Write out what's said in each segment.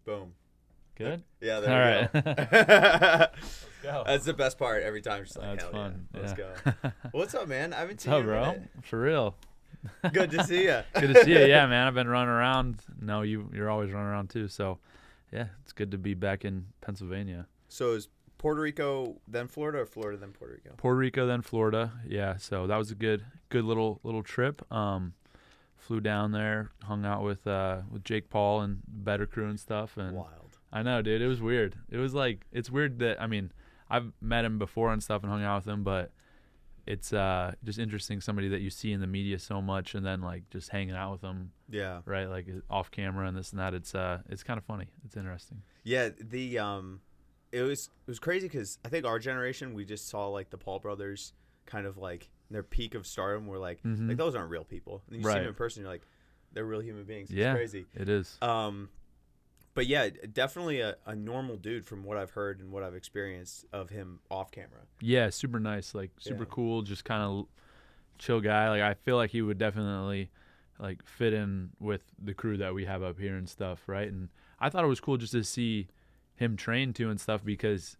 Boom. Good? Yeah, All there we right. go. Let's go. That's the best part. Every time, just like, That's hell fun. yeah, let's Yeah. go. What's up, man? I haven't What's seen up, you in a bro? minute. For real. Good to see you. Good to see you. Yeah, man. I've been running around. No, you're always running around too. So, yeah, it's good to be back in Pennsylvania. So is Puerto Rico then Florida, or Florida then Puerto Rico? Puerto Rico, then Florida. Yeah, so that was a good little trip. Flew down there, hung out with Jake Paul and Better Crew and stuff. And Wild. I know, dude. It was weird. It was like, it's weird that, I mean, I've met him before and stuff and hung out with him, but it's just interesting, somebody that you see in the media so much and then like just hanging out with them. Yeah. Right, like off camera and this and that. It's kind of funny. It's interesting. Yeah. It was crazy because I think our generation, we just saw like the Paul brothers kind of like their peak of stardom. We're like, like those aren't real people. And you see them in person, you're like, they're real human beings. It's crazy. It is. But yeah, definitely a normal dude from what I've heard and what I've experienced of him off camera. Yeah, super nice, like super cool, just kind of chill guy. Like I feel like he would definitely like fit in with the crew that we have up here and stuff, right? And I thought it was cool just to see him train too and stuff because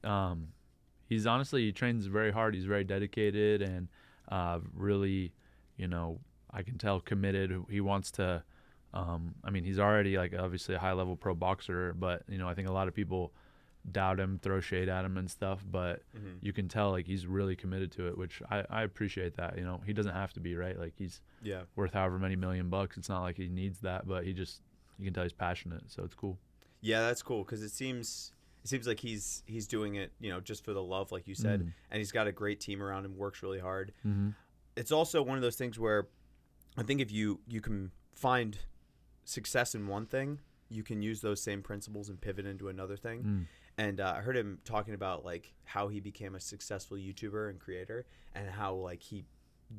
he trains very hard. He's very dedicated and really, I can tell committed. He wants to. I mean, he's already like obviously a high level pro boxer, but I think a lot of people doubt him, throw shade at him and stuff, but you can tell like he's really committed to it, which I appreciate that. He doesn't have to be, right? Like he's worth however many $1 million. It's not like he needs that, but you can tell he's passionate, so it's cool. Yeah, that's cool because it seems like he's doing it, just for the love, like you said, and he's got a great team around him, works really hard. It's also one of those things where I think if you can find success in one thing, you can use those same principles and pivot into another thing. And I heard him talking about like how he became a successful YouTuber and creator, and how like he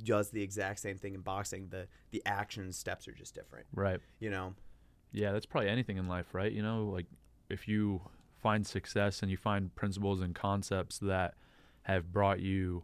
does the exact same thing in boxing. The action steps are just different, right? Yeah, that's probably anything in life, right? Like if you find success and you find principles and concepts that have brought you,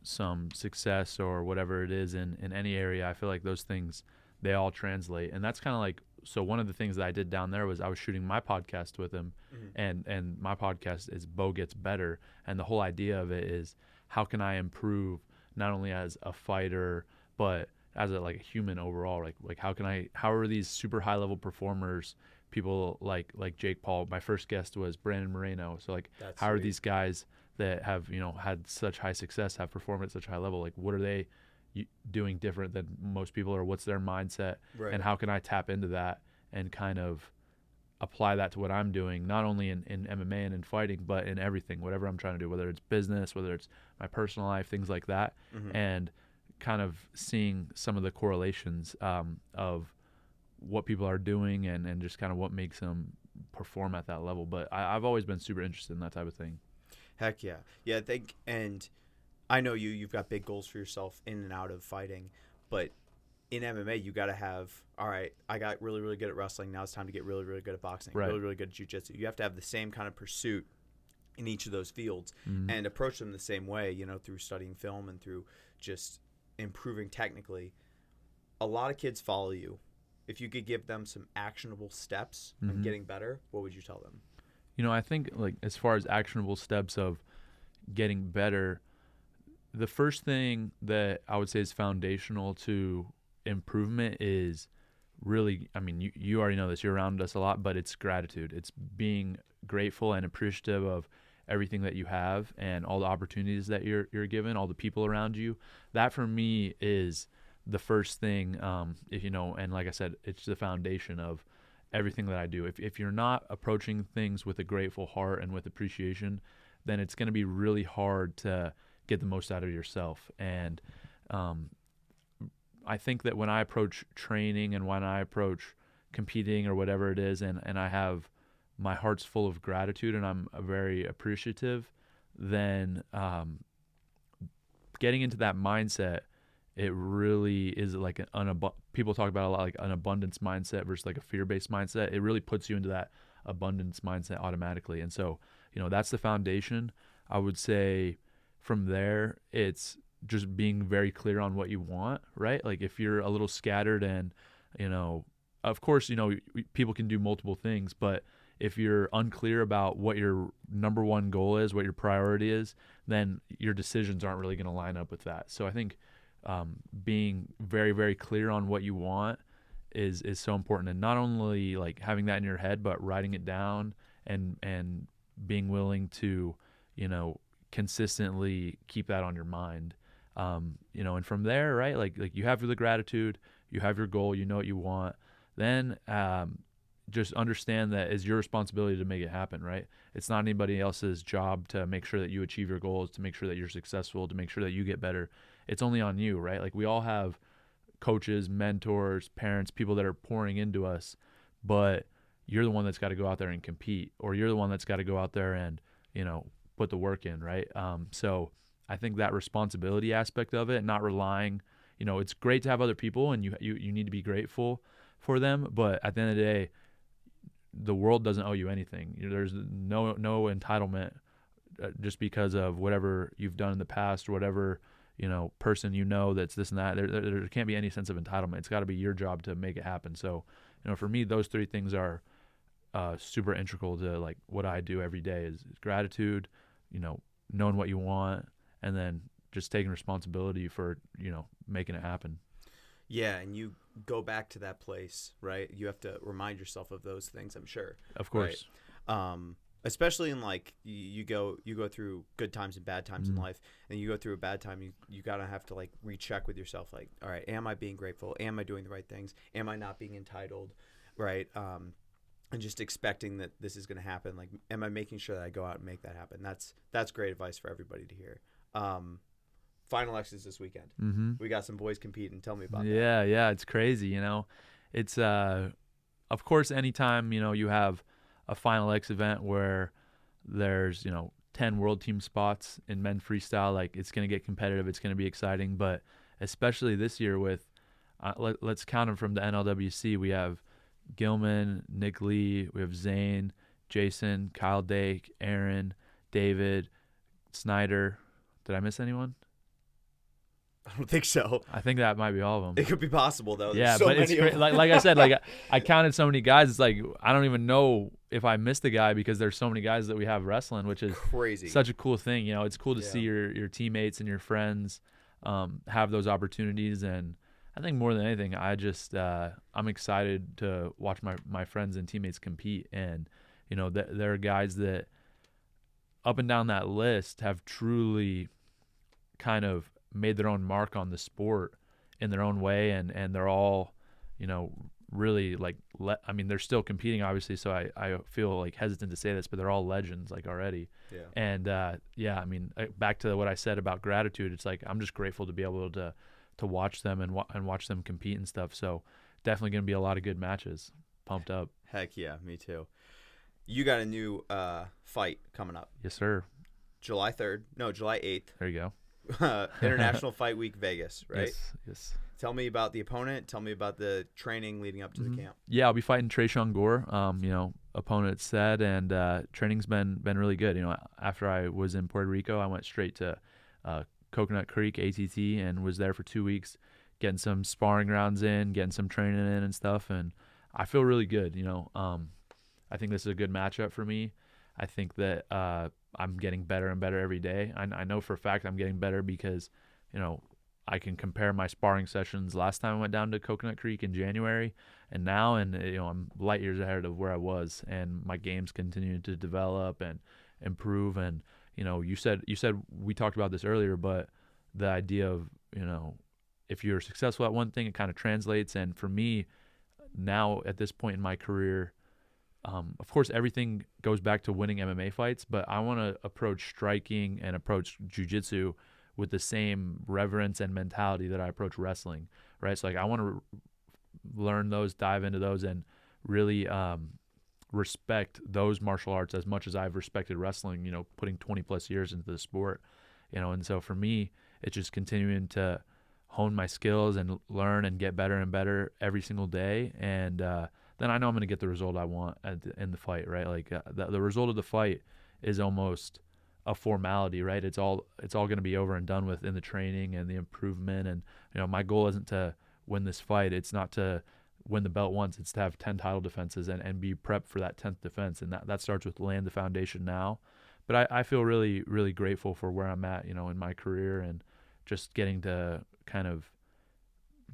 some success or whatever it is in any area, I feel like those things, they all translate. And that's kind of like, so one of the things that I did down there was I was shooting my podcast with him, and my podcast is Bo Gets Better. And the whole idea of it is, how can I improve not only as a fighter, but as a human overall? Like how are these super high level performers, people like Jake Paul? My first guest was Brandon Moreno. So That's how sweet. are these guys that have, had such high success, have performed at such a high level? Like what are they doing different than most people, or what's their mindset? Right. And how can I tap into that and kind of apply that to what I'm doing, not only in MMA and in fighting, but in everything, whatever I'm trying to do, whether it's business, whether it's my personal life, things like that. And kind of seeing some of the correlations of what people are doing and just kind of what makes them perform at that level. But I've always been super interested in that type of thing. Heck yeah. Yeah, I think, and I know you've got big goals for yourself in and out of fighting, but in MMA, you got to have, all right, I got really, really good at wrestling. Now it's time to get really, really good at boxing, Right. really, really good at jiu-jitsu. You have to have the same kind of pursuit in each of those fields and approach them the same way, through studying film and through just improving technically. A lot of kids follow you. If you could give them some actionable steps on getting better, what would you tell them? I think as far as actionable steps of getting better, the first thing that I would say is foundational to improvement is really, I mean, you already know this, you're around us a lot, but it's gratitude. It's being grateful and appreciative of everything that you have and all the opportunities that you're given, all the people around you. That for me is the first thing, and like I said, it's the foundation of everything that I do. If you're not approaching things with a grateful heart and with appreciation, then it's going to be really hard to get the most out of yourself. And I think that when I approach training and when I approach competing or whatever it is, and I have my heart's full of gratitude and I'm very appreciative, then getting into that mindset, it really is like people talk about a lot, like an abundance mindset versus like a fear-based mindset. It really puts you into that abundance mindset automatically. And so, that's the foundation. I would say from there, it's just being very clear on what you want, right? Like if you're a little scattered and, of course, people can do multiple things, but if you're unclear about what your number one goal is, what your priority is, then your decisions aren't really going to line up with that. So I think being very, very clear on what you want is so important, and not only like having that in your head, but writing it down and being willing to, consistently keep that on your mind. And from there, right, like you have the gratitude, you have your goal, you know what you want, then just understand that it's your responsibility to make it happen, right? It's not anybody else's job to make sure that you achieve your goals, to make sure that you're successful, to make sure that you get better. It's only on you, right? Like we all have coaches, mentors, parents, people that are pouring into us, but you're the one that's got to go out there and compete, or you're the one that's got to go out there and, put the work in, right? So I think that responsibility aspect of it, not relying, it's great to have other people and you need to be grateful for them, but at the end of the day, the world doesn't owe you anything. There's no entitlement just because of whatever you've done in the past or whatever, person that's this and that. There can't be any sense of entitlement. It's got to be your job to make it happen. So, for me, those three things are super integral to like what I do every day is gratitude, knowing what you want, and then just taking responsibility for, making it happen. Yeah, and you go back to that place, right? You have to remind yourself of those things, I'm sure. Of course. Right? Especially in like you go through good times and bad times in life, and you go through a bad time, you gotta have to like recheck with yourself, like, all right, am I being grateful? Am I doing the right things? Am I not being entitled? Right? And just expecting that this is gonna happen. Like, am I making sure that I go out and make that happen? That's great advice for everybody to hear. Final X's this weekend. Mm-hmm. We got some boys competing. Tell me about that. Yeah, it's crazy. It's of course, anytime you have a Final X event where there's 10 world team spots in men freestyle, like it's gonna get competitive. It's gonna be exciting, but especially this year with let's count them from the NLWC. We have Gilman, Nick Lee, we have Zane, Jason, Kyle Dake, Aaron, David, Snyder. Did I miss anyone? I don't think so. I think that might be all of them. It could be possible though. Yeah, so but it's like I said, like I counted so many guys. It's like I don't even know if I missed a guy because there's so many guys that we have wrestling, which is crazy. Such a cool thing. It's cool to see your teammates and your friends have those opportunities. And I think more than anything, I just I'm excited to watch my friends and teammates compete. And there are guys that up and down that list have truly kind of made their own mark on the sport in their own way, and they're all really like they're still competing obviously, so I feel like hesitant to say this, but they're all legends like already. And back to what I said about gratitude, it's like I'm just grateful to be able to watch them and watch them compete and stuff. So definitely going to be a lot of good matches. Pumped up. Heck yeah, me too. You got a new fight coming up. Yes sir. July 8th. There you go. International Fight Week Vegas, right? Yes. Tell me about the opponent. Tell me about the training leading up to the camp. Yeah, I'll be fighting Tresean Gore. Opponent said, and training's been really good. After I was in Puerto Rico, I went straight to Coconut Creek ATT and was there for 2 weeks, getting some sparring rounds in, getting some training in and stuff, and I feel really good. I think this is a good matchup for me. I think that I'm getting better and better every day. I know for a fact I'm getting better because, I can compare my sparring sessions last time I went down to Coconut Creek in January and now, and I'm light years ahead of where I was, and my game's continuing to develop and improve. And you said we talked about this earlier, but the idea of if you're successful at one thing, it kind of translates. And for me now at this point in my career, of course, everything goes back to winning MMA fights, but I want to approach striking and approach jiu-jitsu with the same reverence and mentality that I approach wrestling, right? So, I want to learn those, dive into those, and really respect those martial arts as much as I've respected wrestling, putting 20-plus years into the sport, And so for me, it's just continuing to hone my skills and learn and get better and better every single day, and then I know I'm going to get the result I want in the fight, right? Like the result of the fight is almost a formality, right? It's all going to be over and done with in the training and the improvement. And my goal isn't to win this fight. It's not to win the belt once. It's to have 10 title defenses and be prepped for that 10th defense. And that starts with laying the foundation now. But I feel really, really grateful for where I'm at, in my career, and just getting to kind of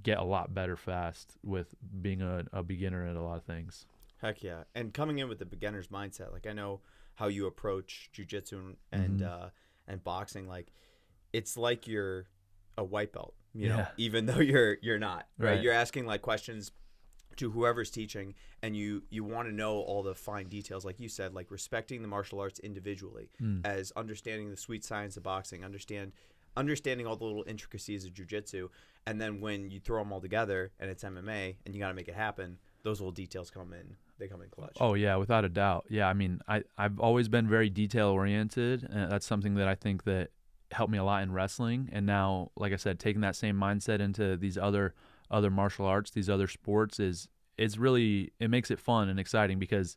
get a lot better fast with being a beginner at a lot of things. Heck yeah. And coming in with the beginner's mindset, like I know how you approach jiu-jitsu and boxing. Like it's like you're a white belt, even though you're not, right? You're asking like questions to whoever's teaching, and you want to know all the fine details, like you said, like respecting the martial arts individually, as understanding the sweet science of boxing, understanding all the little intricacies of jiu-jitsu, and then when you throw them all together and it's MMA and you got to make it happen, those little details come in clutch. Oh yeah, without a doubt. Yeah, I mean, I've always been very detail oriented, and that's something that I think that helped me a lot in wrestling. And now, like I said, taking that same mindset into these other martial arts, these other sports is really, it makes it fun and exciting, because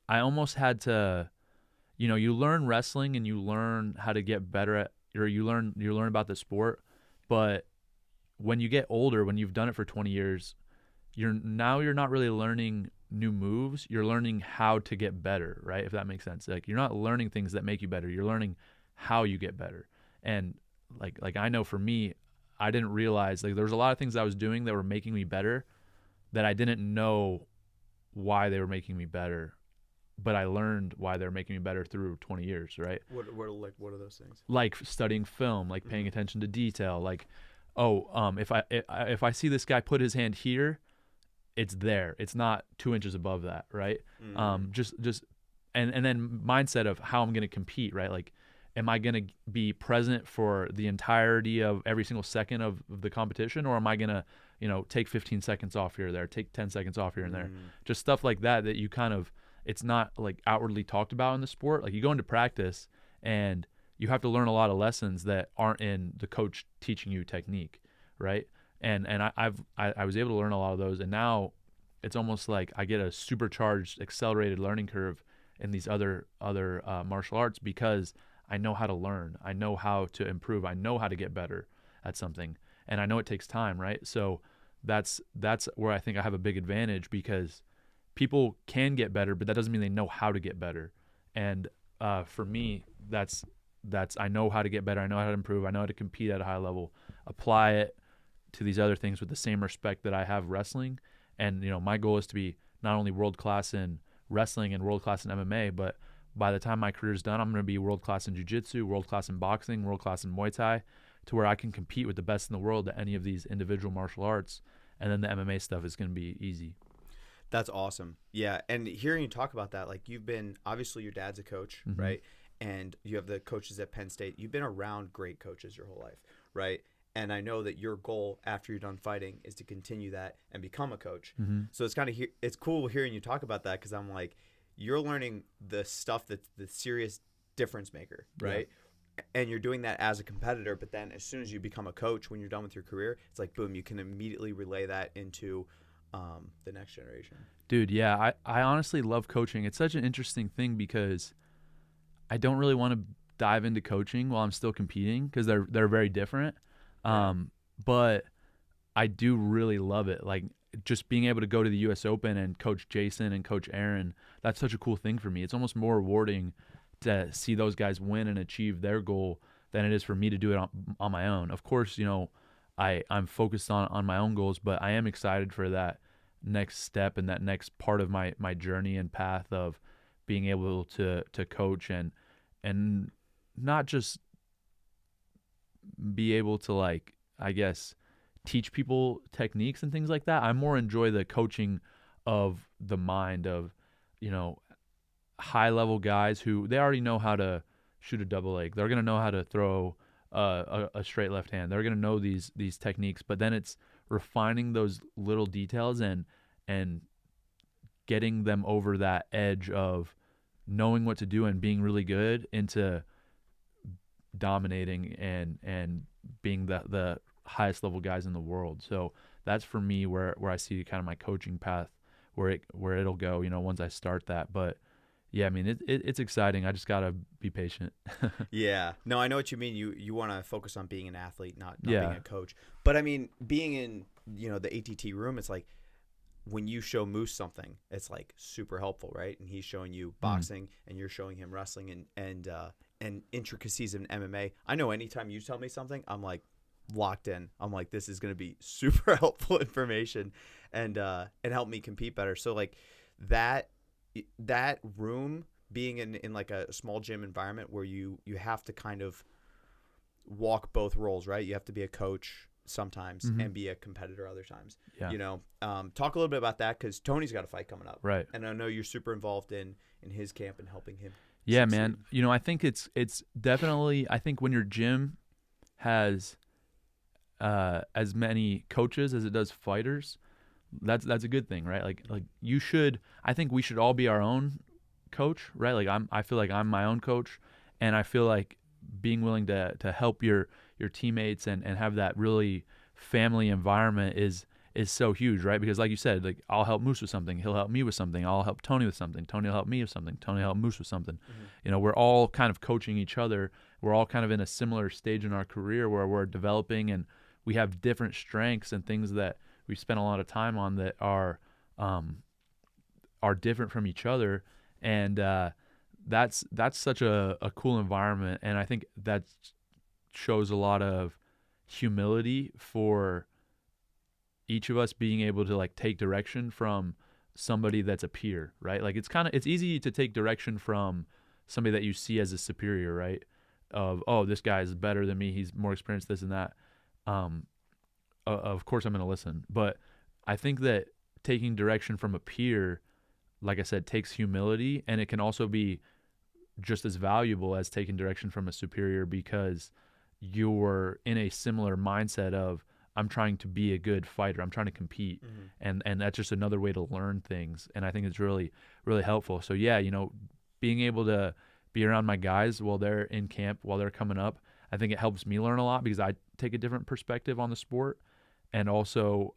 I almost had to, you learn wrestling and you learn how to get better at, or you learn about the sport, but when you get older, when you've done it for 20 years, you're not really learning new moves. You're learning how to get better, right? If that makes sense. Like you're not learning things that make you better. You're learning how you get better. And like I know for me, I didn't realize like there was a lot of things I was doing that were making me better that I didn't know why they were making me better, but I learned why they were making me better through 20 years, right? What are those things? Like studying film, like paying attention to detail, like if I see this guy put his hand here, it's there. It's not 2 inches above that, right? Just and then mindset of how I'm going to compete, right? Like, am I going to be present for the entirety of every single second of the competition, or am I going to, take 15 seconds off here or there, take 10 seconds off here and there? Just stuff like that you kind of, it's not like outwardly talked about in the sport. Like you go into practice and you have to learn a lot of lessons that aren't in the coach teaching you technique, right? And I was able to learn a lot of those, and now it's almost like I get a supercharged, accelerated learning curve in these other martial arts, because I know how to learn, I know how to improve, I know how to get better at something, and I know it takes time, right? So that's where I think I have a big advantage, because people can get better, but that doesn't mean they know how to get better. And for me, that's I know how to get better, I know how to improve, I know how to compete at a high level, apply it to these other things with the same respect that I have wrestling. And my goal is to be not only world class in wrestling and world class in MMA, but by the time my career is done, I'm going to be world class in jiu-jitsu, world class in boxing, world class in Muay Thai, to where I can compete with the best in the world at any of these individual martial arts. And then the MMA stuff is going to be easy. That's awesome. Yeah. And hearing you talk about that, like you've been, obviously your dad's a coach, right? And you have the coaches at Penn State. You've been around great coaches your whole life, right? And I know that your goal after you're done fighting is to continue that and become a coach. So it's it's cool hearing you talk about that, because I'm like, you're learning the stuff that's the serious difference maker, right? Yeah. And you're doing that as a competitor, but then as soon as you become a coach, when you're done with your career, it's like, boom, you can immediately relay that into the next generation. Dude, yeah, I honestly love coaching. It's such an interesting thing, because I don't really want to dive into coaching while I'm still competing, because they're very different. But I do really love it. Like just being able to go to the US Open and coach Jason and coach Aaron, that's such a cool thing for me. It's almost more rewarding to see those guys win and achieve their goal than it is for me to do it on my own. Of course, I'm focused on my own goals, but I am excited for that next step and that next part of my journey and path of being able to coach and not just be able to, like, I guess, teach people techniques and things like that. I more enjoy the coaching of the mind of, high level guys who they already know how to shoot a double leg. They're going to know how to throw a straight left hand. They're going to know these techniques, but then it's refining those little details and getting them over that edge of knowing what to do and being really good into dominating and being the highest level guys in the world. So that's for me where I see kind of my coaching path where it'll go, once I start that. But yeah, I mean, it's exciting. I just got to be patient. Yeah. No, I know what you mean. You want to focus on being an athlete, not being a coach. But I mean, being in, the ATT room, it's like, when you show Moose something, it's like super helpful, right? And he's showing you boxing, and you're showing him wrestling and intricacies of MMA. I know anytime you tell me something, I'm like locked in. I'm like, this is going to be super helpful information, and help me compete better. So like that room being in like a small gym environment where you have to kind of walk both roles, right? You have to be a coach sometimes and be a competitor other times. Yeah. You know, talk a little bit about that, because Tony's got a fight coming up, right? And I know you're super involved in his camp and helping him. Yeah, succeed. man. You know, I think it's definitely, I think when your gym has as many coaches as it does fighters, that's a good thing, right? Like you should, I think we should all be our own coach, right? Like I feel like I'm my own coach, and I feel like being willing to help your teammates and have that really family environment is so huge, right? Because like you said, like I'll help Moose with something, he'll help me with something, I'll help Tony with something, Tony will help me with something, Tony will help Moose with something. You know, we're all kind of coaching each other. We're all kind of in a similar stage in our career where we're developing, and we have different strengths and things that we spend a lot of time on that are different from each other. And that's such a cool environment, and I think that shows a lot of humility for each of us being able to like take direction from somebody that's a peer, right? Like it's easy to take direction from somebody that you see as a superior, right? Of, oh, this guy is better than me, he's more experienced, this and that. Of course I'm going to listen, but I think that taking direction from a peer, like I said, takes humility, and it can also be just as valuable as taking direction from a superior, because you're in a similar mindset of, I'm trying to be a good fighter, I'm trying to compete, and that's just another way to learn things, and I think it's really, really helpful. So yeah, you know, being able to be around my guys while they're in camp, while they're coming up, I think it helps me learn a lot, because I take a different perspective on the sport, and also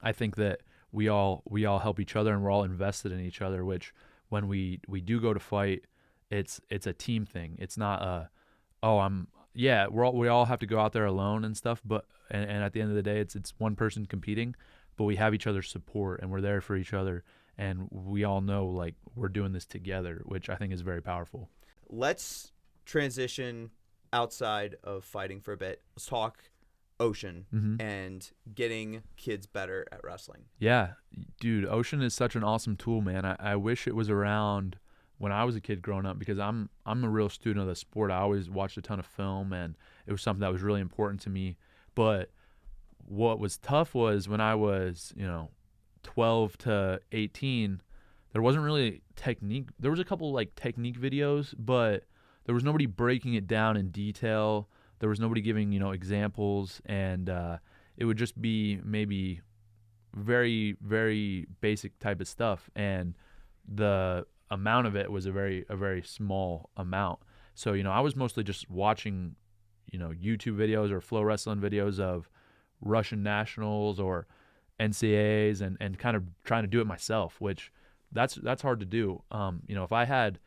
I think that we all help each other, and we're all invested in each other, which when we do go to fight, it's a team thing. It's not we all have to go out there alone and stuff, but and at the end of the day it's one person competing, but we have each other's support, and we're there for each other, and we all know like we're doing this together, which I think is very powerful. Let's transition outside of fighting for a bit. Let's talk Ocean and getting kids better at wrestling. Yeah, dude, Ocean is such an awesome tool, man. I wish it was around when I was a kid growing up, because I'm a real student of the sport. I always watched a ton of film, and it was something that was really important to me. But what was tough was when I was, 12 to 18, there wasn't really technique. There was a couple like technique videos, but there was nobody breaking it down in detail. There was nobody giving, examples, and it would just be maybe very, very basic type of stuff, and the amount of it was a very small amount. So, I was mostly just watching, YouTube videos or Flow Wrestling videos of Russian nationals or NCAAs and kind of trying to do it myself, which that's hard to do. If I had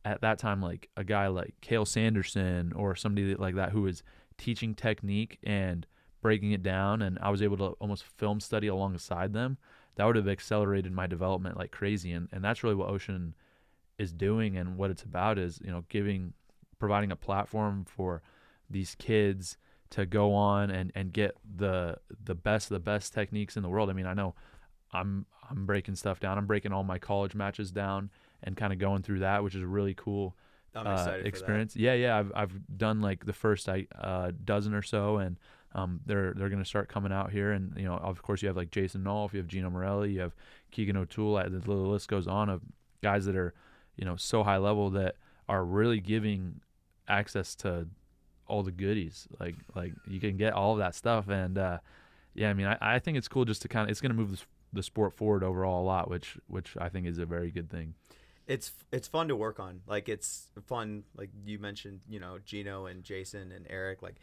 at that time like a guy like Cale Sanderson or somebody like that who was teaching technique and breaking it down, and I was able to almost film study alongside them, that would have accelerated my development like crazy. And that's really what Ocean is doing, and what it's about is, providing a platform for these kids to go on and get the best techniques in the world. I mean, I know I'm breaking stuff down. I'm breaking all my college matches down and kind of going through that, which is a really cool experience. For that. Yeah. I've done like the first dozen or so, and they're going to start coming out here. And of course you have like Jason Nolf, you have Gino Morelli, you have Keegan O'Toole. The list goes on of guys that are so high level that are really giving access to all the goodies. Like you can get all of that stuff, and I mean I think it's cool just to it's going to move the sport forward overall a lot, which I think is a very good thing. It's fun to work on. Like it's fun, like you mentioned, Gino and Jason and Eric. Like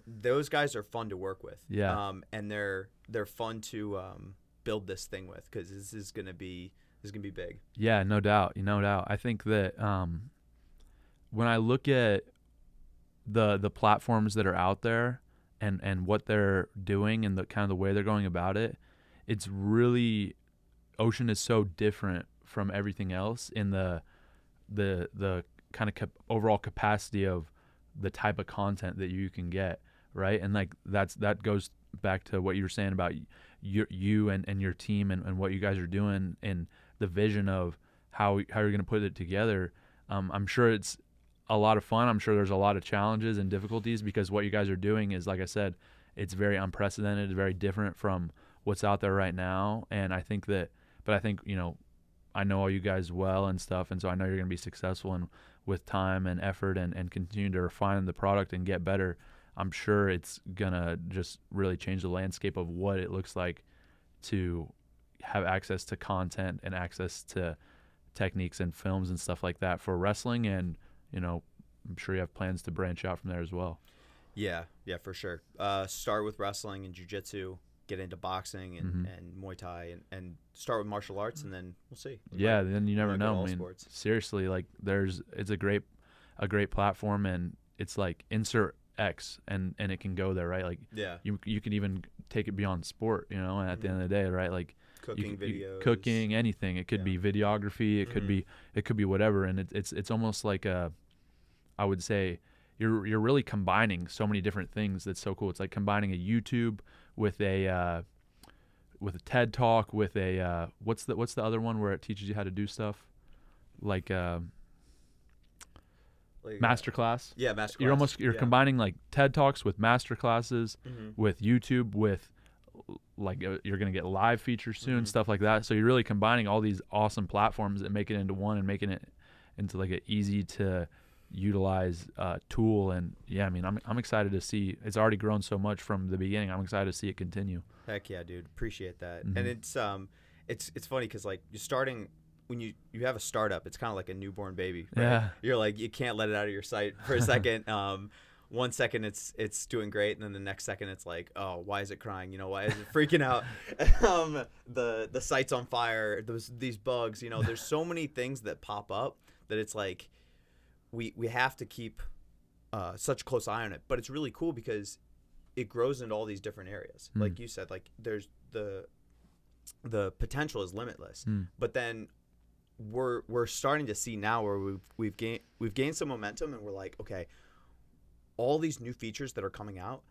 those guys are fun to work with. Yeah. And they're fun to build this thing with, because this is gonna be big. Yeah, no doubt. I think that when I look at the platforms that are out there and what they're doing and the kind of the way they're going about it, it's really, Ocean is so different from everything else in the kind of overall capacity of the type of content that you can get, right? And like that goes back to what you were saying about you and your team and what you guys are doing and the vision of how you're going to put it together. I'm sure it's a lot of fun. I'm sure there's a lot of challenges and difficulties because what you guys are doing is, like I said, it's very unprecedented, very different from what's out there right now. And I think I know all you guys well and stuff, and so I know you're going to be successful, and with time and effort and continue to refine the product and get better, I'm sure it's going to just really change the landscape of what it looks like to have access to content and access to techniques and films and stuff like that for wrestling. And, I'm sure you have plans to branch out from there as well. Yeah, for sure. Start with wrestling and jiu-jitsu, get into boxing and Muay Thai and start with martial arts, and then we'll see. Then you never know. I mean, seriously, like it's a great platform, and it's like insert X and it can go there, right? Like you can even take it beyond sport, and at the end of the day, right? Like cooking videos, cooking, anything. It could be videography, it could be whatever, and it's almost like I would say you're really combining so many different things. That's so cool. It's like combining a YouTube with a TED Talk, with a what's the other one where it teaches you how to do stuff, like masterclass. Masterclass. You're combining like TED Talks with masterclasses, with YouTube, with like you're gonna get live features soon, stuff like that. So you're really combining all these awesome platforms and making it into one and making it into like an easy to utilize tool. And I mean, I'm excited to see it's already grown so much from the beginning. I'm excited to see it continue. Heck yeah, dude, appreciate that. And it's funny because like you're starting when you have a startup, it's kind of like a newborn baby, right? You're like, you can't let it out of your sight for a second. 1 second it's doing great, and then the next second it's like, oh, why is it crying? Why is it freaking out? The site's on fire. These bugs. There's so many things that pop up that it's like we have to keep such a close eye on it. But it's really cool because it grows into all these different areas. Like you said, like there's the potential is limitless. But then we're starting to see now where we've gained some momentum, and we're like, okay, all these new features that are coming out,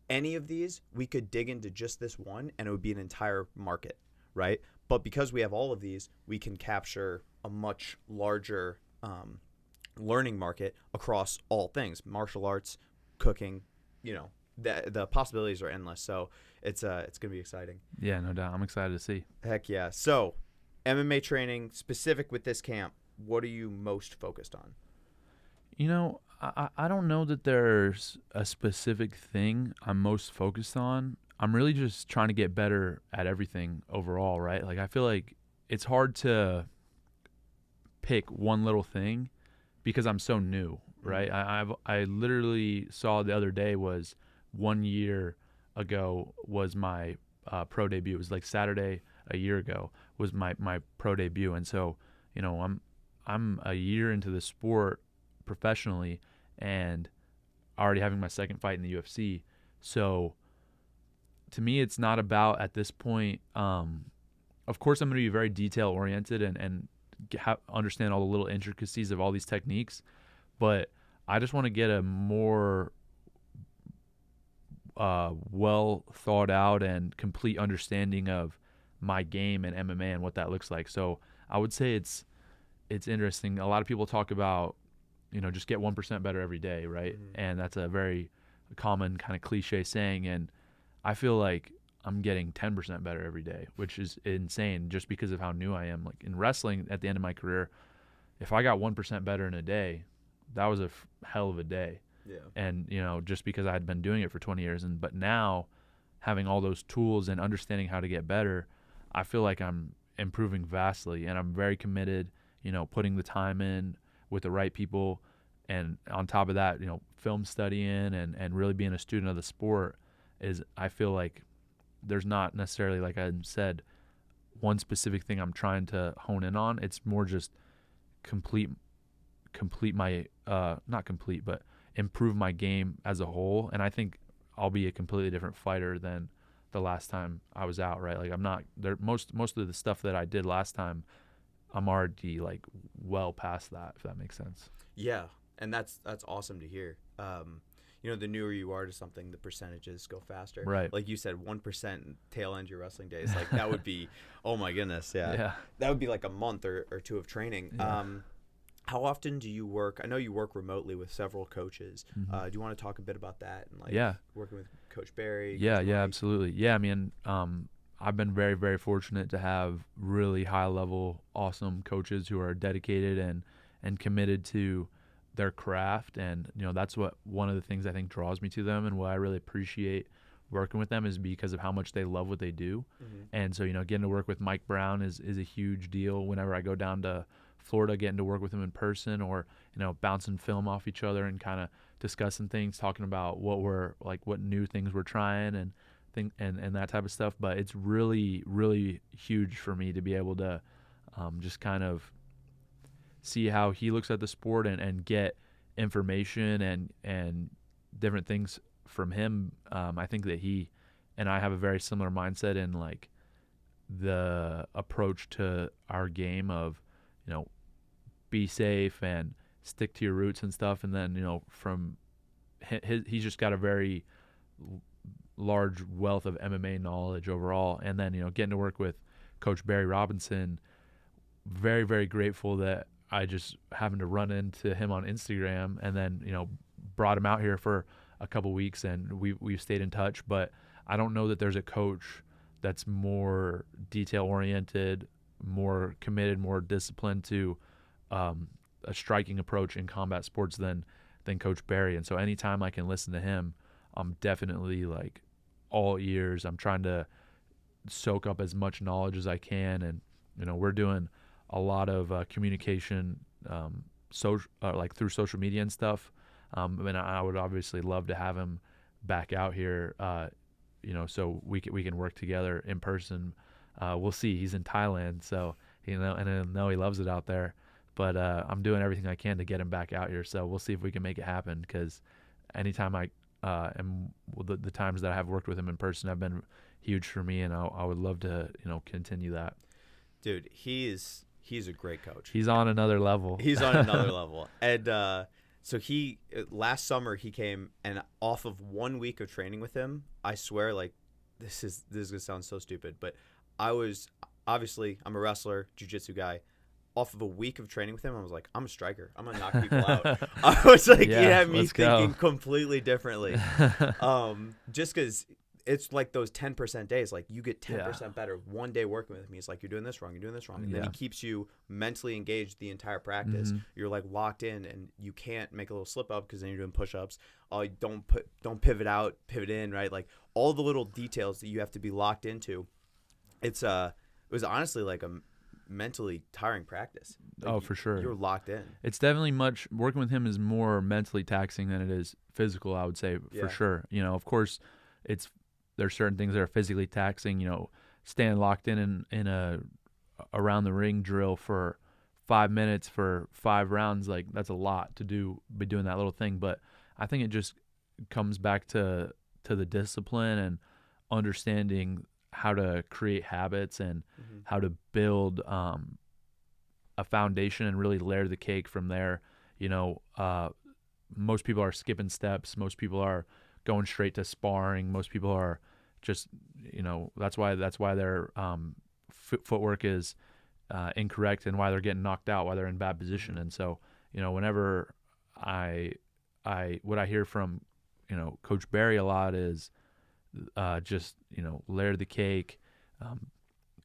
any of these we could dig into just this one and it would be an entire market, right? But because we have all of these, we can capture a much larger learning market across all things, martial arts, cooking. The possibilities are endless. So it's gonna be exciting. Yeah, no doubt. I'm excited to see. Heck yeah. So MMA training specific with this camp, what are you most focused on? I don't know that there's a specific thing I'm most focused on. I'm really just trying to get better at everything overall, right? Like I feel like it's hard to pick one little thing because I'm so new, right? I literally saw the other day was 1 year ago was my pro debut. It was like Saturday a year ago was my pro debut, and so I'm a year into the sport professionally and already having my second fight in the UFC. So to me, it's not about at this point. Of course, I'm going to be very detail oriented and understand all the little intricacies of all these techniques, but I just want to get a more well thought out and complete understanding of my game and MMA and what that looks like. So I would say it's interesting. A lot of people talk about just get 1% better every day, right? And that's a very common kind of cliche saying, and I feel like I'm getting 10% better every day, which is insane just because of how new I am. Like in wrestling at the end of my career, if I got 1% better in a day, that was a hell of a day. Yeah. And, just because I had been doing it for 20 years. But now having all those tools and understanding how to get better, I feel like I'm improving vastly, and I'm very committed, putting the time in with the right people. And on top of that, film studying and really being a student of the sport I feel like there's not necessarily, like I said, one specific thing I'm trying to hone in on. It's more just complete my, not complete, but improve my game as a whole. And I think I'll be a completely different fighter than the last time I was out, right? Like I'm not there. Most of the stuff that I did last time, I'm already like well past that, if that makes sense. Yeah, and that's awesome to hear. The newer you are to something, the percentages go faster. Right. Like you said, 1% tail end your wrestling days. Like that would be, oh my goodness, yeah. Yeah. That would be like a month or two of training. Yeah. How often do you work? I know you work remotely with several coaches. Mm-hmm. Do you want to talk a bit about that and working with Coach Barry? Yeah, absolutely. Yeah, I mean, I've been very, very fortunate to have really high level, awesome coaches who are dedicated and committed to their craft. And, that's what one of the things I think draws me to them, and what I really appreciate working with them is because of how much they love what they do. Mm-hmm. And so, getting to work with Mike Brown is a huge deal. Whenever I go down to Florida, getting to work with him in person, or bouncing film off each other and kind of discussing things, talking about what new things we're trying and that type of stuff. But it's really, really huge for me to be able to just kind of see how he looks at the sport and get information and different things from him. I think that he and I have a very similar mindset in like the approach to our game of be safe and stick to your roots and stuff. And then, from he's just got a very large wealth of MMA knowledge overall. And then, getting to work with Coach Barry Robinson, very, very grateful that I just happened to run into him on Instagram, and then, brought him out here for a couple weeks, and we've stayed in touch. But I don't know that there's a coach that's more detail oriented, more committed, more disciplined to a striking approach in combat sports than Coach Barry. And so anytime I can listen to him, I'm definitely like all ears. I'm trying to soak up as much knowledge as I can. And, we're doing a lot of communication like through social media and stuff. And I would obviously love to have him back out here, so we can work together in person. We'll see. He's in Thailand, so, and I know he loves it out there. But I'm doing everything I can to get him back out here. So we'll see if we can make it happen, because anytime the times that I have worked with him in person have been huge for me, and I would love to, continue that. Dude, he's a great coach. He's on another level. And so last summer he came, and off of 1 week of training with him, I swear, like, this is going to sound so stupid, but I'm a wrestler, jiu-jitsu guy. Off of a week of training with him, I was like, I'm a striker. I'm going to knock people out. I was like, he had me thinking completely differently. Just because it's like those 10% days. Like, you get 10% better one day working with me. It's like, you're doing this wrong. And then he keeps you mentally engaged the entire practice. Mm-hmm. You're like locked in, and you can't make a little slip up, because then you're doing push-ups. Don't pivot out, pivot in, right? Like, all the little details that you have to be locked into. It was honestly like a mentally tiring practice. Like, for sure. You're locked in. It's definitely working with him is more mentally taxing than it is physical, I would say, for sure. Of course, there's certain things that are physically taxing, staying locked in a around the ring drill for 5 minutes for 5 rounds. Like, that's a lot to be doing that little thing. But I think it just comes back to the discipline and understanding how to create habits and how to build a foundation and really layer the cake from there. Most people are skipping steps. Most people are going straight to sparring. Most people are just, that's why their footwork is incorrect, and why they're getting knocked out, why they're in bad position. And so, whenever what I hear from, Coach Barry a lot is just, layer the cake,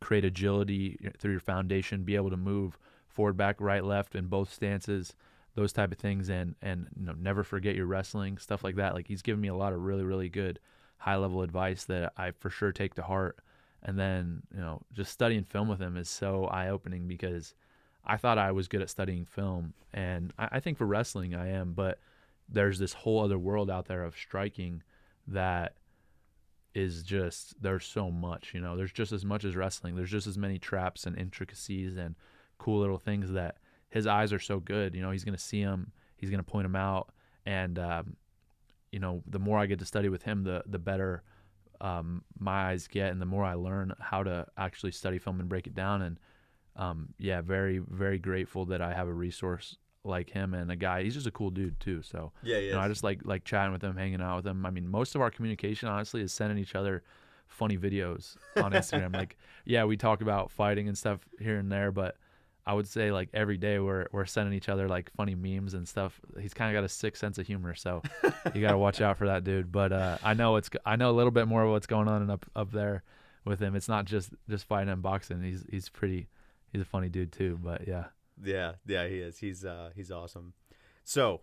create agility through your foundation, be able to move forward, back, right, left in both stances, those type of things, and never forget your wrestling, stuff like that. Like, he's given me a lot of really, really good high level advice that I for sure take to heart. And then, just studying film with him is so eye opening, because I thought I was good at studying film, and I think for wrestling I am, but there's this whole other world out there of striking that is just, there's so much, there's just as much as wrestling. There's just as many traps and intricacies and cool little things that his eyes are so good. He's going to see them, he's going to point them out. And, the more I get to study with him, the better my eyes get and the more I learn how to actually study film and break it down. And yeah, very, very grateful that I have a resource like him and a guy. He's just a cool dude too. So Yeah, I just like chatting with him, hanging out with him. I mean, most of our communication honestly is sending each other funny videos on Instagram. Like, yeah, we talk about fighting and stuff here and there, but I would say like every day we're sending each other like funny memes and stuff. He's kind of got a sick sense of humor, so you got to watch out for that dude. But I know a little bit more of what's going on up there with him. It's not just fighting and boxing. He's a funny dude too. But yeah. Yeah, he is. He's awesome. So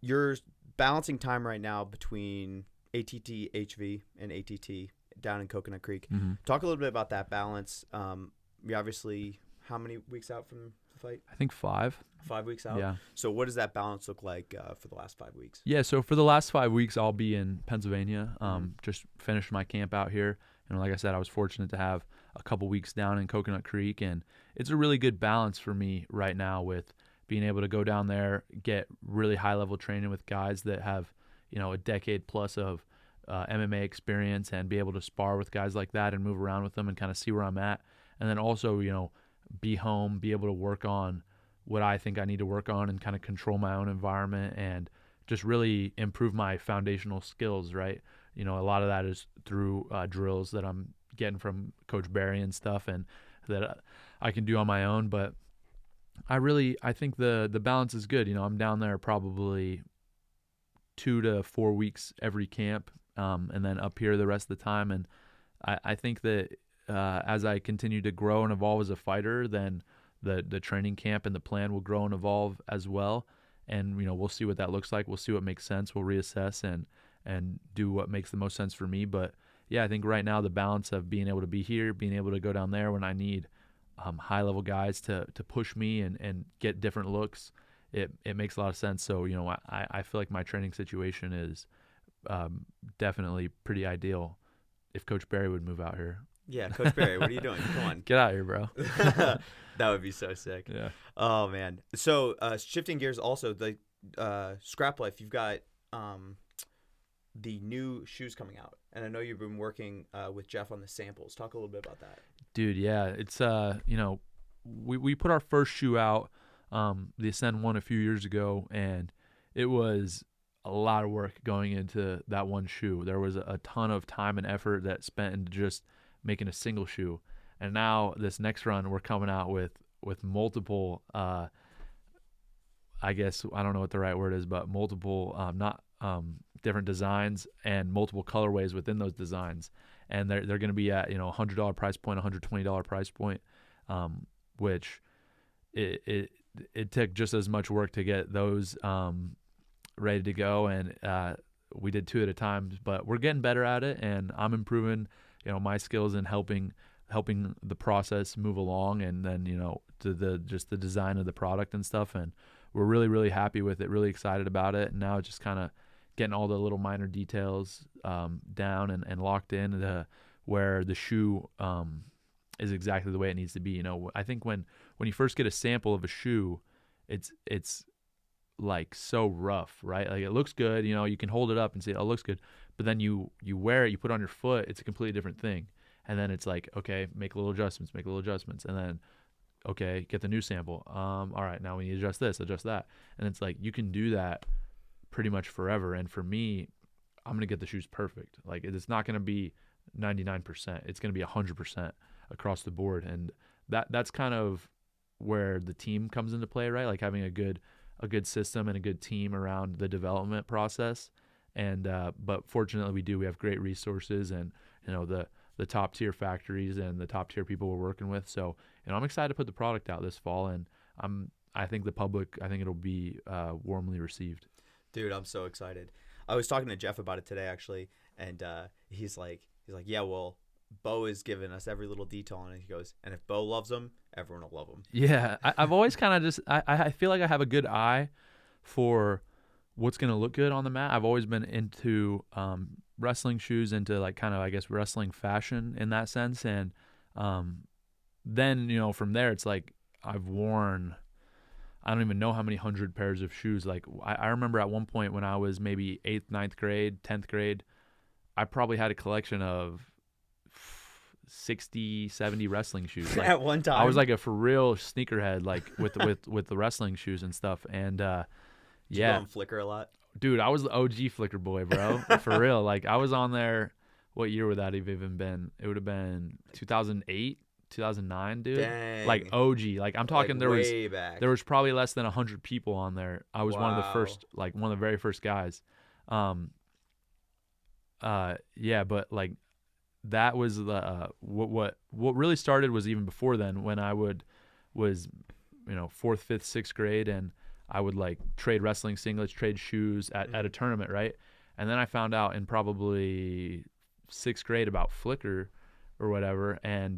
you're balancing time right now between ATT HV and ATT down in Coconut Creek. Mm-hmm. Talk a little bit about that balance. You obviously, how many weeks out from the fight? I think 5. 5 weeks out? Yeah. So what does that balance look like for the last 5 weeks? Yeah, so for the last 5 weeks, I'll be in Pennsylvania. Just finished my camp out here. And like I said, I was fortunate to have a couple weeks down in Coconut Creek. And it's a really good balance for me right now with being able to go down there, get really high-level training with guys that have, a decade plus of MMA experience and be able to spar with guys like that and move around with them and kind of see where I'm at. And then also, be home, be able to work on what I think I need to work on and kind of control my own environment and just really improve my foundational skills, right? A lot of that is through drills that I'm getting from Coach Barry and stuff and that I can do on my own. But I think the balance is good. I'm down there probably 2 to 4 weeks every camp and then up here the rest of the time. And I think that as I continue to grow and evolve as a fighter, then the training camp and the plan will grow and evolve as well. And, we'll see what that looks like. We'll see what makes sense. We'll reassess and do what makes the most sense for me. But yeah, I think right now the balance of being able to be here, being able to go down there when I need high-level guys to push me and get different looks, it makes a lot of sense. So, I feel like my training situation is definitely pretty ideal if Coach Barry would move out here. Yeah, Coach Barry, what are you doing? Come on. Get out here, bro. That would be so sick. Yeah. Oh, man. So shifting gears also, the Scrap Life, you've got the new shoes coming out. And I know you've been working with Jeff on the samples. Talk a little bit about that. Dude, yeah. It's, we put our first shoe out, the Ascend 1 a few years ago, and it was a lot of work going into that one shoe. There was a ton of time and effort that spent into just making a single shoe. And now this next run, we're coming out with multiple, I guess, I don't know what the right word is, but multiple, different designs and multiple colorways within those designs. And they're going to be at, $100 price point, $120 price point, which it took just as much work to get those ready to go. And we did 2 at a time, but we're getting better at it. And I'm improving, my skills in helping the process move along, and then to the design of the product and stuff. And we're really, really happy with it, really excited about it. And now it's just kind of getting all the little minor details down and locked in to where the shoe is exactly the way it needs to be. I think when you first get a sample of a shoe, it's like so rough, right? Like it looks good, you can hold it up and say, oh, it looks good. But then you wear it, you put it on your foot, it's a completely different thing. And then it's like, okay, make little adjustments. And then, okay, get the new sample. All right, now we need to adjust this, adjust that. And it's like, you can do that pretty much forever. And for me, I'm going to get the shoes perfect. Like it's not going to be 99%. It's going to be 100% across the board. And that's kind of where the team comes into play, right? Like having a good system and a good team around the development process. And but fortunately we have great resources and the top tier factories and the top tier people we're working with. So I'm excited to put the product out this fall, and I think it'll be warmly received. Dude, I'm so excited. I was talking to Jeff about it today actually, and he's like, yeah, well, Bo is giving us every little detail on it. He goes, and if Bo loves them, everyone will love them. Yeah, I've always kind of just I feel like I have a good eye for what's going to look good on the mat. I've always been into wrestling shoes, into like kind of, I guess, wrestling fashion in that sense. And then, from there, it's like I've worn, I don't even know how many 100 pairs of shoes. Like I remember at one point when I was maybe 8th, 9th grade, 10th grade, I probably had a collection of 60, 70 wrestling shoes. Like, at one time. I was like a for real sneakerhead, like with the wrestling shoes and stuff. And Did you go on Flickr a lot? Dude, I was the OG Flickr boy, bro. For real. Like, I was on there. What year would that have even been? It would have been 2008, 2009, dude. Dang. Like OG. Like, I'm talking like way back. there was probably less than 100 people on there. I was one of the first, Wow. like one of the very first guys. Yeah, but like that was the what really started was even before then, when I was 4th, 5th, 6th grade, and I would like trade wrestling singlets, trade shoes at a tournament, right? And then I found out in probably 6th grade about Flickr or whatever, and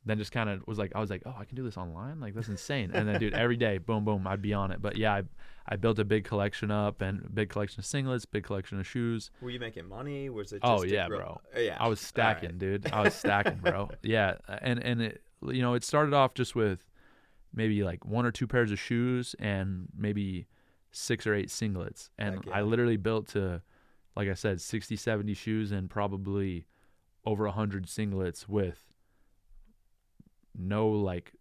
then just kind of I was like, oh, I can do this online? Like, that's insane. And then, dude, every day, boom, boom, I'd be on it. But yeah, I built a big collection up, and a big collection of singlets, big collection of shoes. Were you making money? Was it just oh yeah, bro. Yeah. I was stacking, dude. I was stacking, bro. Yeah. And it, it started off just with maybe like 1 or 2 pairs of shoes and maybe 6 or 8 singlets. And Heck yeah. I literally built to, like I said, 60, 70 shoes and probably over 100 singlets with no, like,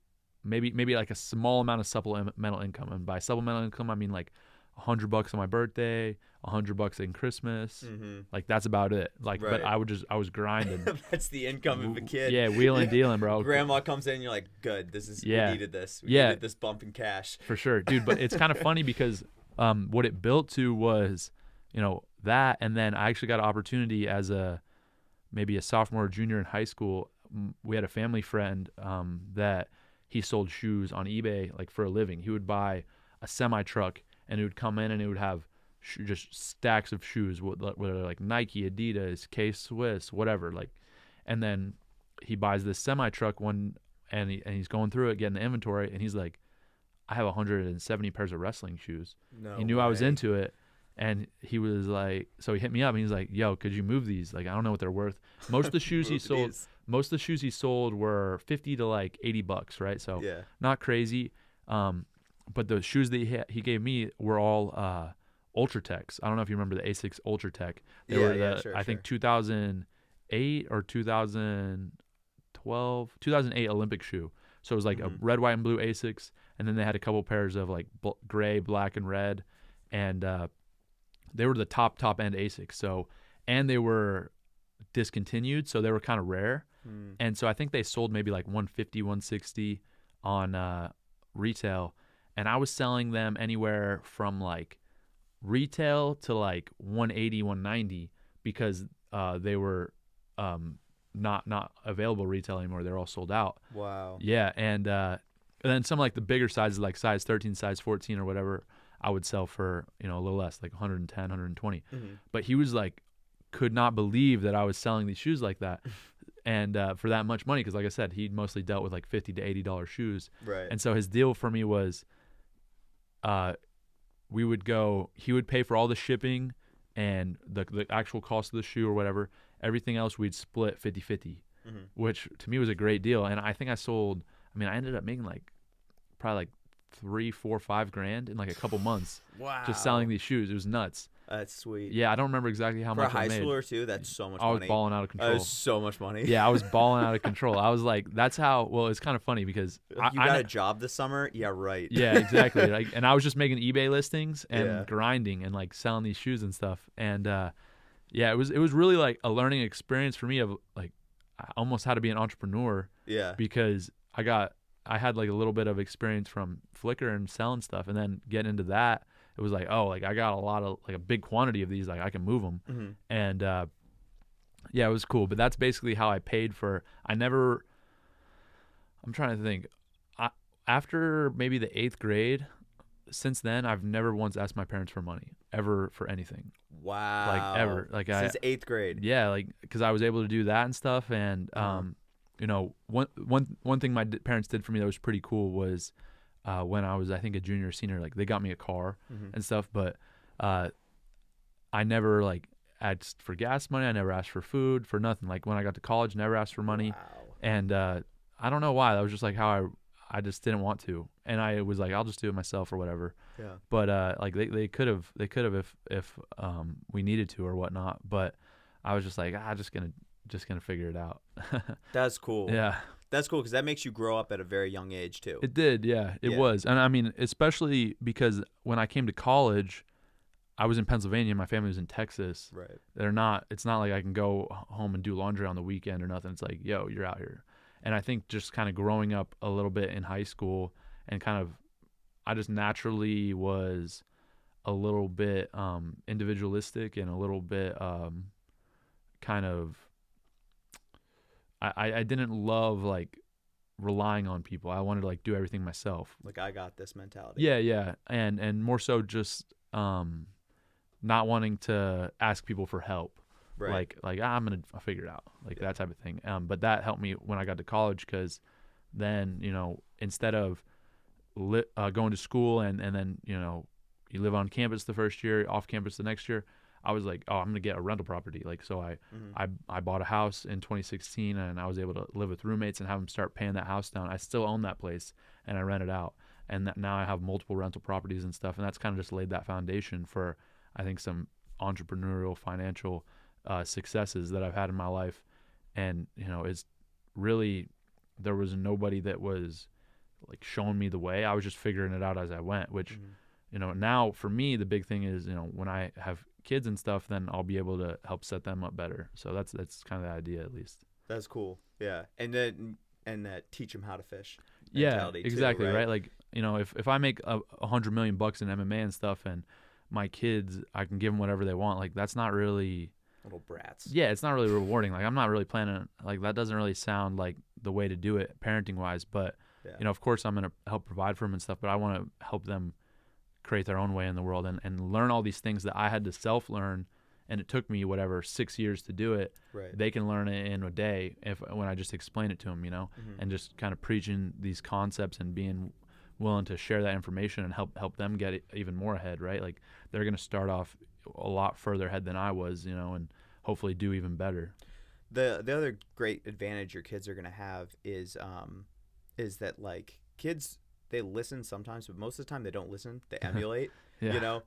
maybe like a small amount of supplemental income. And by supplemental income, I mean like $100 on my birthday, $100 in Christmas. Like, that's about it. Like, Right. but I was grinding. That's the income of a kid. Yeah, wheeling and dealing, bro. Grandma comes in, and you're like, good. This is we needed this. We needed this bump in cash. For sure, dude. But it's kind of funny because what it built to was, that, and then I actually got an opportunity as maybe a sophomore or junior in high school. We had a family friend that he sold shoes on eBay, like, for a living. He would buy a semi truck, and it would come in, and it would have just stacks of shoes, whether like Nike, Adidas, K-Swiss, whatever. Like, and then he buys this semi truck and he's going through it, getting the inventory, and he's like, I have 170 pairs of wrestling shoes. No he knew way. I was into it, and he was like, so he hit me up, and he's like, yo, could you move these? Like, I don't know what they're worth. Most of the shoes he sold. Most of the shoes he sold were $50 to like $80, right? So yeah. not crazy. But the shoes that he gave me were all Ultratechs. I don't know if you remember the Asics Ultratech. They were I think 2008 or 2008 Olympic shoe. So it was like a red, white, and blue Asics, and then they had a couple pairs of like gray, black, and red, and they were the top end Asics. So, and they were discontinued, so they were kind of rare. And so I think they sold maybe like 150, 160 on retail, and I was selling them anywhere from like retail to like 180, 190 because they were not available retail anymore. They're all sold out. Wow. Yeah, and then some like the bigger sizes, like size 13, size 14 or whatever, I would sell for a little less, like 110, 120. But he was like, could not believe that I was selling these shoes like that. And for that much money, because like I said, he mostly dealt with like $50 to $80 shoes. Right. And so his deal for me was, he would pay for all the shipping and the actual cost of the shoe or whatever. Everything else we'd split 50-50, which to me was a great deal. And I think I ended up making like probably like $3, $4, $5 grand in like a couple months. Wow. Just selling these shoes. It was nuts. That's sweet. Yeah, I don't remember exactly how much I made. For a high schooler too, that's so much money. money. I was balling out of control. That was so much money. Yeah, I was balling out of control. I was like, that's how. Well, it's kind of funny because you got a job this summer. Yeah, right. Yeah, exactly. Like, and I was just making eBay listings and grinding and like selling these shoes and stuff. And yeah, it was really like a learning experience for me of like, I almost had to be an entrepreneur. Yeah. Because I had like a little bit of experience from Flickr and selling stuff, and then getting into that, it was like, oh, like I got a big quantity of these, like I can move them. And yeah, it was cool. But that's basically how I paid for. I'm trying to think. After maybe the 8th grade, since then I've never once asked my parents for money ever for anything. Wow. Like ever. Like since 8th grade. Yeah, like because I was able to do that and stuff. And one thing my parents did for me that was pretty cool was when I was, I think, a junior or senior, like they got me a car and stuff, but I never like asked for gas money. I never asked for food, for nothing. Like when I got to college, never asked for money. Wow. And I don't know why. That was just like how I just didn't want to. And I was like, I'll just do it myself or whatever. Yeah. But like they could have if we needed to or whatnot. But I was just like, just gonna figure it out. That's cool. Yeah. That's cool because that makes you grow up at a very young age too. It did, yeah. It was. And I mean, especially because when I came to college, I was in Pennsylvania, my family was in Texas. Right. It's not like I can go home and do laundry on the weekend or nothing. It's like, yo, you're out here. And I think just kind of growing up a little bit in high school and kind of, I just naturally was a little bit individualistic and a little bit kind of, I didn't love like relying on people. I wanted to like do everything myself. Like I got this mentality. Yeah. And more so just not wanting to ask people for help. Right. Like I'll figure it out, like that type of thing. But that helped me when I got to college, because then, instead of going to school and then, you live on campus the first year, off campus the next year, I was like, I'm going to get a rental property. Like, so I bought a house in 2016 and I was able to live with roommates and have them start paying that house down. I still own that place and I rent it out. And now I have multiple rental properties and stuff. And that's kind of just laid that foundation for, I think, some entrepreneurial financial successes that I've had in my life. And, it's really, there was nobody that was like showing me the way. I was just figuring it out as I went, which, now for me, the big thing is, when I have kids and stuff, then I'll be able to help set them up better. So that's kind of the idea, at least. That's cool. Yeah. And that teach them how to fish. Yeah, exactly. Too, right? Like, if I make $100 million bucks in MMA and stuff, and my kids, I can give them whatever they want. Like, that's not really little brats. Yeah. It's not really rewarding. Like, I'm not really planning, like, that doesn't really sound like the way to do it parenting wise, but of course I'm going to help provide for them and stuff, but I want to help them create their own way in the world and learn all these things that I had to self-learn, and it took me 6 years to do it. Right. They can learn it in a day when I just explain it to them, and just kind of preaching these concepts and being willing to share that information and help them get it even more ahead, right? Like, they're going to start off a lot further ahead than I was, and hopefully do even better. The other great advantage your kids are going to have is that, like, kids, they listen sometimes, but most of the time they don't listen. They emulate,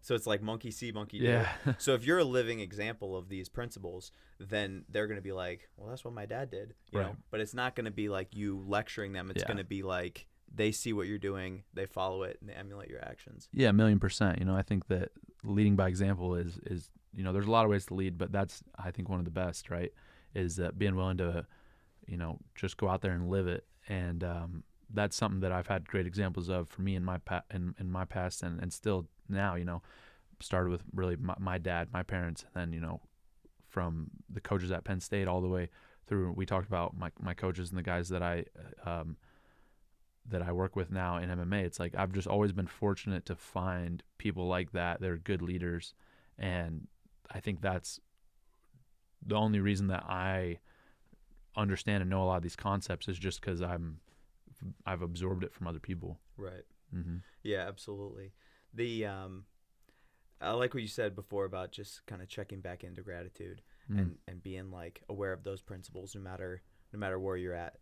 So it's like monkey see, monkey do. Yeah. So if you're a living example of these principles, then they're going to be like, well, that's what my dad did, you know. But it's not going to be like you lecturing them. It's going to be like they see what you're doing, they follow it, and they emulate your actions. Yeah, 1,000,000%. I think that leading by example is there's a lot of ways to lead, but that's, I think, one of the best, right? Is being willing to, just go out there and live it. And that's something that I've had great examples of for me in my in my past and still now, started with really my dad, my parents, and then, from the coaches at Penn State all the way through. We talked about my coaches and the guys that I work with now in MMA. It's like I've just always been fortunate to find people like that. They're good leaders, and I think that's the only reason that I understand and know a lot of these concepts is just because I've absorbed it from other people. Right. Mm-hmm. Yeah, absolutely. I like what you said before about just kind of checking back into gratitude and being like aware of those principles no matter where you're at.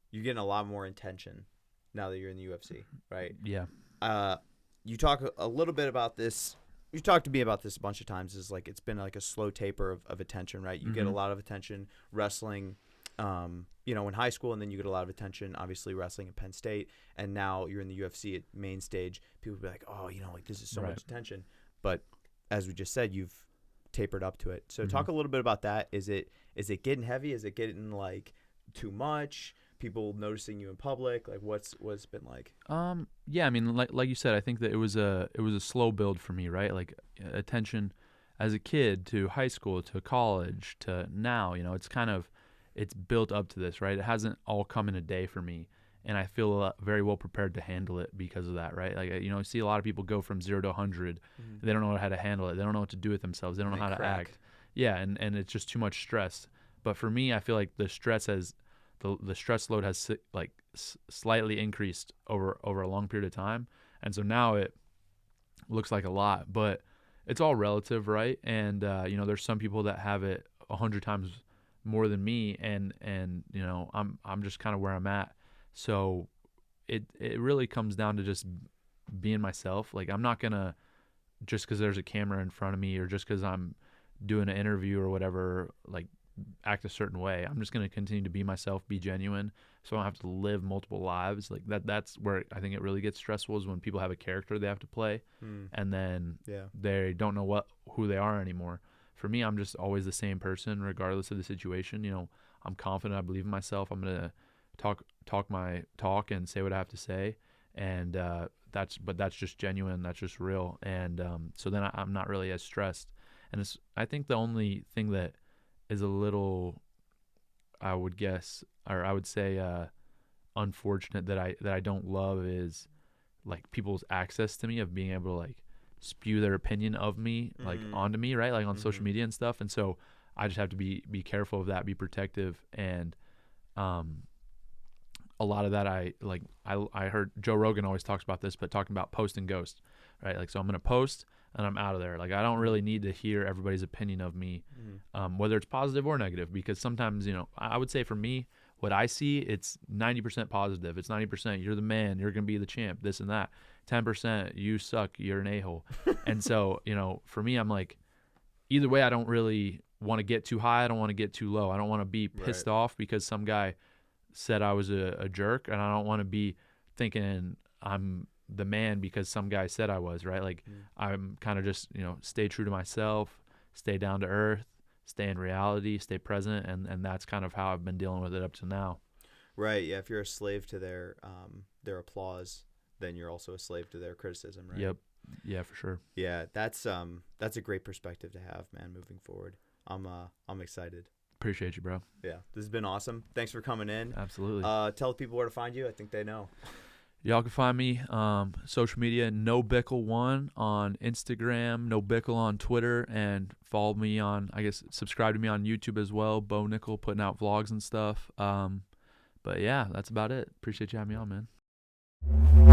You're getting a lot more attention now that you're in the UFC, right? Yeah. You talk a little bit about this. You talked to me about this a bunch of times. Is like it's been like a slow taper of attention, right? You get a lot of attention wrestling, in high school, and then you get a lot of attention, obviously, wrestling at Penn State, and now you're in the UFC at main stage. People be like, oh, like this is so much attention. But as we just said, you've tapered up to it. So talk a little bit about that. Is it getting heavy? Is it getting like too much? People noticing you in public? Like what's been like? Yeah, I mean, like you said, I think that it was a slow build for me, right? Like attention as a kid to high school to college to now, it's built up to this, right? It hasn't all come in a day for me, and I feel very well prepared to handle it because of that, right? Like, I see a lot of people go from 0 to 100. They don't know how to handle it. They don't know what to do with themselves. They don't know how to act. Yeah, and it's just too much stress. But for me, I feel like the stress load has slightly increased over a long period of time, and so now it looks like a lot, but it's all relative, right? And there's some people that have it 100 times more than me, and I'm just kind of where I'm at. So it really comes down to just being myself. Like, I'm not gonna, just because there's a camera in front of me or just because I'm doing an interview or whatever, like act a certain way. I'm just going to continue to be myself, be genuine, so I don't have to live multiple lives. Like that's where I think it really gets stressful, is when people have a character they have to play and then they don't know who they are anymore. For me, I'm just always the same person regardless of the situation. I'm confident, I believe in myself. I'm going to talk my talk and say what I have to say, and that's just genuine, that's just real. And so then I'm not really as stressed. And I think the only thing that is a little, I would say unfortunate that I don't love is like people's access to me, of being able to like spew their opinion of me like onto me, right? Like on social media and stuff. And so I just have to be careful of that, be protective. And a lot of that I heard Joe Rogan always talks about this, but talking about post and ghost, right? Like, so I'm going to post and I'm out of there. Like, I don't really need to hear everybody's opinion of me, whether it's positive or negative, because sometimes, I would say for me, what I see, it's 90% positive. It's 90% you're the man, you're going to be the champ, this and that. 10% you suck, you're an a-hole. And so, for me, I'm like, either way, I don't really want to get too high. I don't want to get too low. I don't want to be pissed off because some guy said I was a jerk, and I don't want to be thinking I'm the man because some guy said I was, right? Like, I'm kind of just, stay true to myself, stay down to earth, stay in reality, stay present, and that's kind of how I've been dealing with it up to now. Right. Yeah. If you're a slave to their applause, then you're also a slave to their criticism, right? Yep. Yeah, for sure. Yeah, that's a great perspective to have, man, moving forward. I'm excited. Appreciate you, bro. Yeah, this has been awesome. Thanks for coming in. Absolutely. Tell the people where to find you. I think they know. Y'all can find me social media, NoBickle1 on Instagram, NoBickle on Twitter, and follow me on, subscribe to me on YouTube as well. Bo Nickal, putting out vlogs and stuff. But yeah, that's about it. Appreciate you having me on, man.